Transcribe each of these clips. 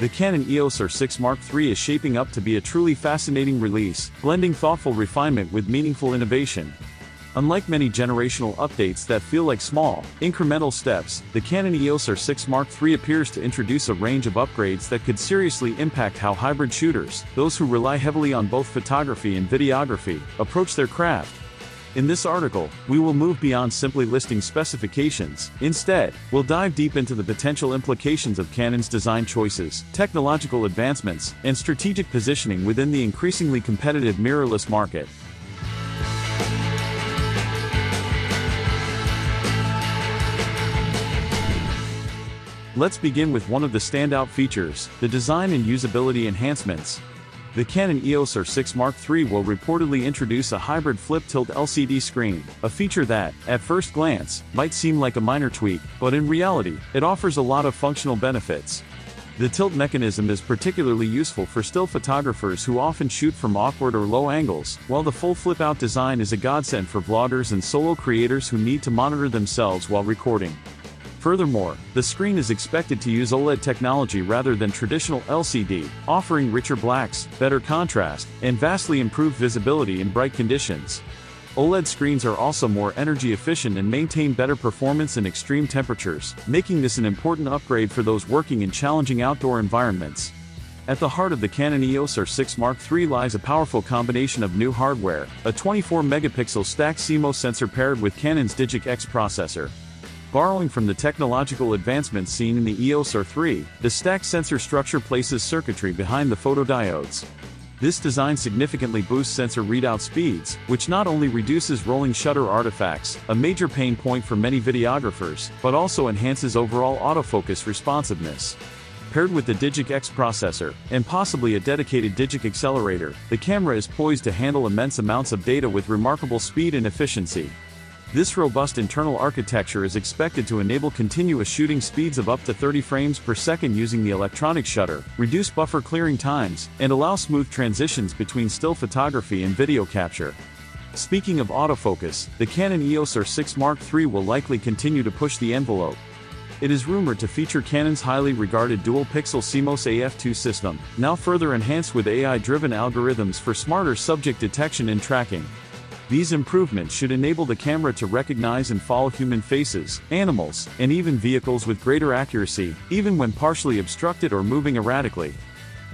The Canon EOS R6 Mark III is shaping up to be a truly fascinating release, blending thoughtful refinement with meaningful innovation. Unlike many generational updates that feel like small, incremental steps, the Canon EOS R6 Mark III appears to introduce a range of upgrades that could seriously impact how hybrid shooters, those who rely heavily on both photography and videography, approach their craft. In this article, we will move beyond simply listing specifications. Instead, we'll dive deep into the potential implications of Canon's design choices, technological advancements, and strategic positioning within the increasingly competitive mirrorless market. Let's begin with one of the standout features, the design and usability enhancements. The Canon EOS R6 Mark III will reportedly introduce a hybrid flip-tilt LCD screen, a feature that, at first glance, might seem like a minor tweak, but in reality, it offers a lot of functional benefits. The tilt mechanism is particularly useful for still photographers who often shoot from awkward or low angles, while the full flip-out design is a godsend for vloggers and solo creators who need to monitor themselves while recording. Furthermore, the screen is expected to use OLED technology rather than traditional LCD, offering richer blacks, better contrast, and vastly improved visibility in bright conditions. OLED screens are also more energy efficient and maintain better performance in extreme temperatures, making this an important upgrade for those working in challenging outdoor environments. At the heart of the Canon EOS R6 Mark III lies a powerful combination of new hardware, a 24-megapixel stacked CMOS sensor paired with Canon's Digic X processor. Borrowing from the technological advancements seen in the EOS R3, the stacked sensor structure places circuitry behind the photodiodes. This design significantly boosts sensor readout speeds, which not only reduces rolling shutter artifacts, a major pain point for many videographers, but also enhances overall autofocus responsiveness. Paired with the Digic X processor, and possibly a dedicated Digic accelerator, the camera is poised to handle immense amounts of data with remarkable speed and efficiency. This robust internal architecture is expected to enable continuous shooting speeds of up to 30 frames per second using the electronic shutter, reduce buffer clearing times, and allow smooth transitions between still photography and video capture. Speaking of autofocus, the Canon EOS R6 Mark III will likely continue to push the envelope. It is rumored to feature Canon's highly regarded dual-pixel CMOS AF2 system, now further enhanced with AI-driven algorithms for smarter subject detection and tracking. These improvements should enable the camera to recognize and follow human faces, animals, and even vehicles with greater accuracy, even when partially obstructed or moving erratically.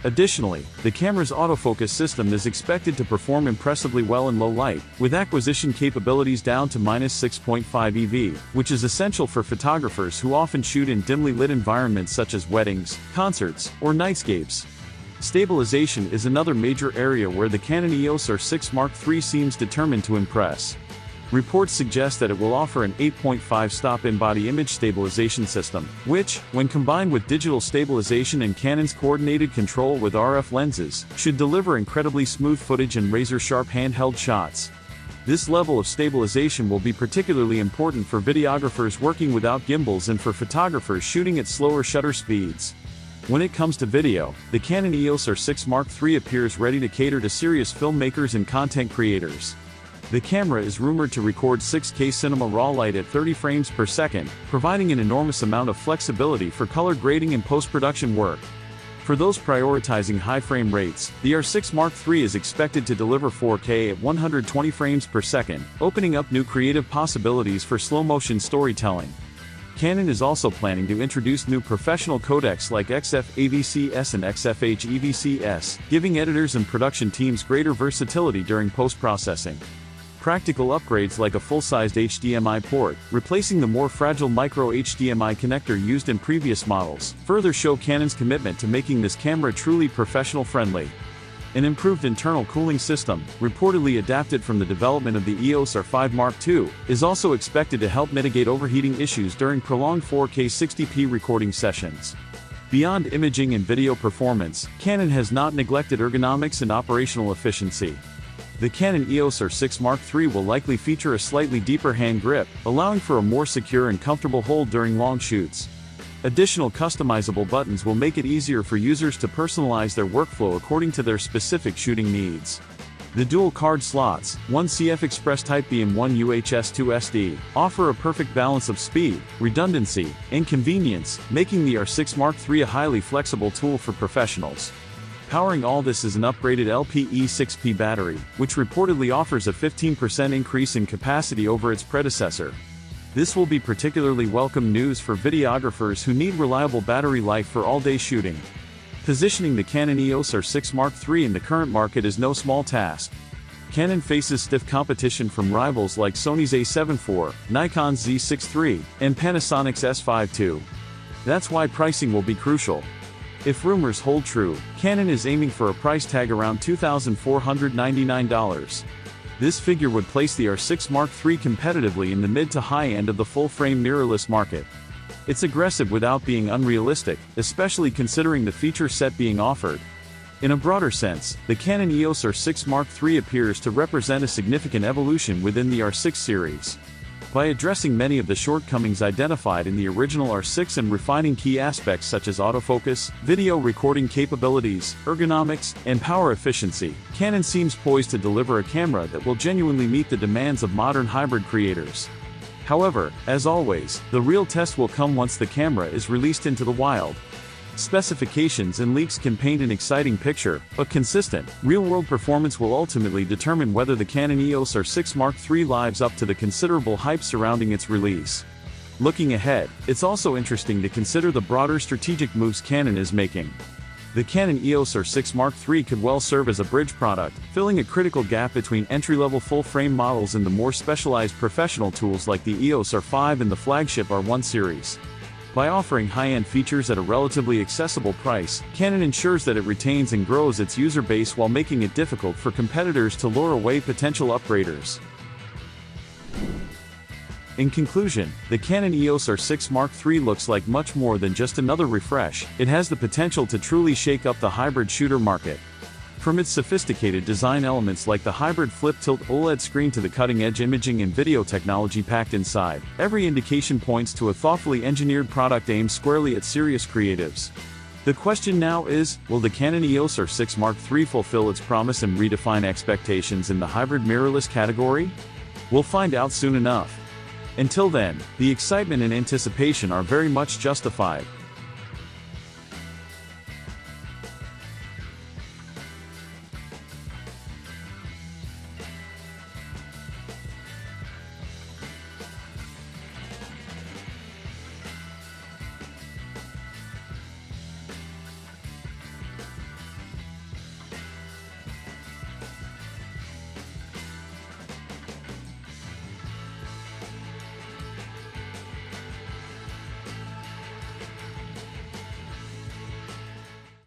Additionally, the camera's autofocus system is expected to perform impressively well in low light, with acquisition capabilities down to -6.5 EV, which is essential for photographers who often shoot in dimly lit environments such as weddings, concerts, or nightscapes. Stabilization is another major area where the Canon EOS R6 Mark III seems determined to impress. Reports suggest that it will offer an 8.5-stop in-body image stabilization system, which, when combined with digital stabilization and Canon's coordinated control with RF lenses, should deliver incredibly smooth footage and razor-sharp handheld shots. This level of stabilization will be particularly important for videographers working without gimbals and for photographers shooting at slower shutter speeds. When it comes to video, the Canon EOS R6 Mark III appears ready to cater to serious filmmakers and content creators. The camera is rumored to record 6K cinema raw light at 30 frames per second, providing an enormous amount of flexibility for color grading and post-production work. For those prioritizing high frame rates, the R6 Mark III is expected to deliver 4K at 120 frames per second, opening up new creative possibilities for slow-motion storytelling. Canon is also planning to introduce new professional codecs like XF-AVC-S and XFH-EVC-S, giving editors and production teams greater versatility during post-processing. Practical upgrades like a full-sized HDMI port, replacing the more fragile micro HDMI connector used in previous models, further show Canon's commitment to making this camera truly professional-friendly. An improved internal cooling system, reportedly adapted from the development of the EOS R5 Mark II, is also expected to help mitigate overheating issues during prolonged 4K 60p recording sessions. Beyond imaging and video performance, Canon has not neglected ergonomics and operational efficiency. The Canon EOS R6 Mark III will likely feature a slightly deeper hand grip, allowing for a more secure and comfortable hold during long shoots. Additional customizable buttons will make it easier for users to personalize their workflow according to their specific shooting needs. The dual card slots, one CF Express Type-B and one UHS-2 SD, offer a perfect balance of speed, redundancy, and convenience, making the R6 Mark III a highly flexible tool for professionals. Powering all this is an upgraded LPE6P battery, which reportedly offers a 15% increase in capacity over its predecessor. This will be particularly welcome news for videographers who need reliable battery life for all-day shooting. Positioning the Canon EOS R6 Mark III in the current market is no small task. Canon faces stiff competition from rivals like Sony's A7 IV, Nikon's Z6 III, and Panasonic's S5 II. That's why pricing will be crucial. If rumors hold true, Canon is aiming for a price tag around $2,499. This figure would place the R6 Mark III competitively in the mid to high end of the full-frame mirrorless market. It's aggressive without being unrealistic, especially considering the feature set being offered. In a broader sense, the Canon EOS R6 Mark III appears to represent a significant evolution within the R6 series. By addressing many of the shortcomings identified in the original R6 and refining key aspects such as autofocus, video recording capabilities, ergonomics, and power efficiency, Canon seems poised to deliver a camera that will genuinely meet the demands of modern hybrid creators. However, as always, the real test will come once the camera is released into the wild. Specifications and leaks can paint an exciting picture, but consistent, real-world performance will ultimately determine whether the Canon EOS R6 Mark III lives up to the considerable hype surrounding its release. Looking ahead, it's also interesting to consider the broader strategic moves Canon is making. The Canon EOS R6 Mark III could well serve as a bridge product, filling a critical gap between entry-level full-frame models and the more specialized professional tools like the EOS R5 and the flagship R1 series. By offering high-end features at a relatively accessible price, Canon ensures that it retains and grows its user base while making it difficult for competitors to lure away potential upgraders. In conclusion, the Canon EOS R6 Mark III looks like much more than just another refresh. It has the potential to truly shake up the hybrid shooter market. From its sophisticated design elements like the hybrid flip-tilt OLED screen to the cutting-edge imaging and video technology packed inside, every indication points to a thoughtfully engineered product aimed squarely at serious creatives. The question now is, will the Canon EOS R6 Mark III fulfill its promise and redefine expectations in the hybrid mirrorless category? We'll find out soon enough. Until then, the excitement and anticipation are very much justified.